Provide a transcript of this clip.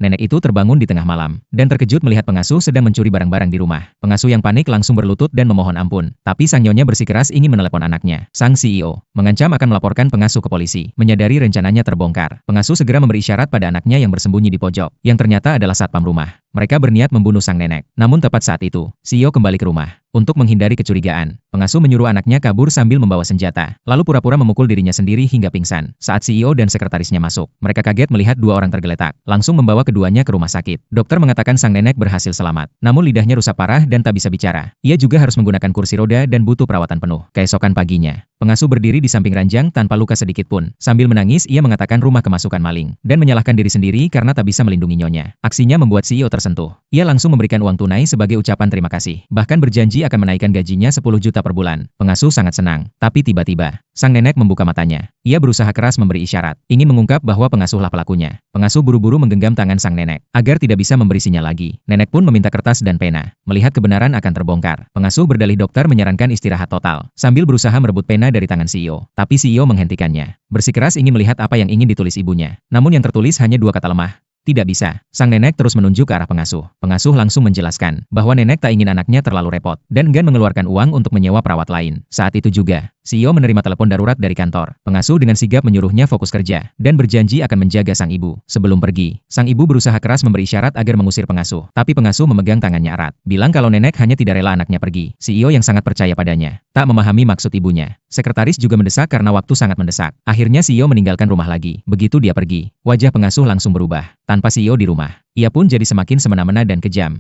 Nenek itu terbangun di tengah malam, dan terkejut melihat pengasuh sedang mencuri barang-barang di rumah. Pengasuh yang panik langsung berlutut dan memohon ampun. Tapi sang nyonya bersikeras ingin menelepon anaknya. Sang CEO mengancam akan melaporkan pengasuh ke polisi. Menyadari rencananya terbongkar, pengasuh segera memberi isyarat pada anaknya yang bersembunyi di pojok, yang ternyata adalah satpam rumah. Mereka berniat membunuh sang nenek. Namun tepat saat itu, CEO kembali ke rumah. Untuk menghindari kecurigaan, pengasuh menyuruh anaknya kabur sambil membawa senjata, lalu pura-pura memukul dirinya sendiri hingga pingsan. Saat CEO dan sekretarisnya masuk, mereka kaget melihat dua orang tergeletak, langsung membawa keduanya ke rumah sakit. Dokter mengatakan sang nenek berhasil selamat, namun lidahnya rusak parah dan tak bisa bicara. Ia juga harus menggunakan kursi roda dan butuh perawatan penuh. Keesokan paginya, pengasuh berdiri di samping ranjang tanpa luka sedikit pun. Sambil menangis, ia mengatakan rumah kemasukan maling, dan menyalahkan diri sendiri karena tak bisa melindungi nyonya. Aksinya membuat CEO tersentuh. Ia langsung memberikan uang tunai sebagai ucapan terima kasih, bahkan berjanji akan menaikkan gajinya 10 juta per bulan. Pengasuh sangat senang, tapi tiba-tiba, sang nenek membuka matanya. Ia berusaha keras memberi isyarat, ingin mengungkap bahwa pengasuhlah pelakunya. Pengasuh buru-buru menggenggam tangan sang nenek, agar tidak bisa memberi sinyal lagi. Nenek pun meminta kertas dan pena. Melihat kebenaran akan terbongkar, pengasuh berdalih dokter menyarankan istirahat total, sambil berusaha merebut pena dari tangan CEO. Tapi CEO menghentikannya. Bersikeras ingin melihat apa yang ingin ditulis ibunya. Namun yang tertulis hanya dua kata lemah. Tidak bisa. Sang nenek terus menunjuk ke arah pengasuh. Pengasuh langsung menjelaskan bahwa nenek tak ingin anaknya terlalu repot dan enggan mengeluarkan uang untuk menyewa perawat lain. Saat itu juga, CEO menerima telepon darurat dari kantor. Pengasuh dengan sigap menyuruhnya fokus kerja dan berjanji akan menjaga sang ibu. Sebelum pergi, sang ibu berusaha keras memberi isyarat agar mengusir pengasuh. Tapi pengasuh memegang tangannya erat, bilang kalau nenek hanya tidak rela anaknya pergi. CEO yang sangat percaya padanya, tak memahami maksud ibunya. Sekretaris juga mendesak karena waktu sangat mendesak. Akhirnya CEO meninggalkan rumah lagi. Begitu dia pergi, wajah pengasuh langsung berubah. Tanpa CEO di rumah, ia pun jadi semakin semena-mena dan kejam.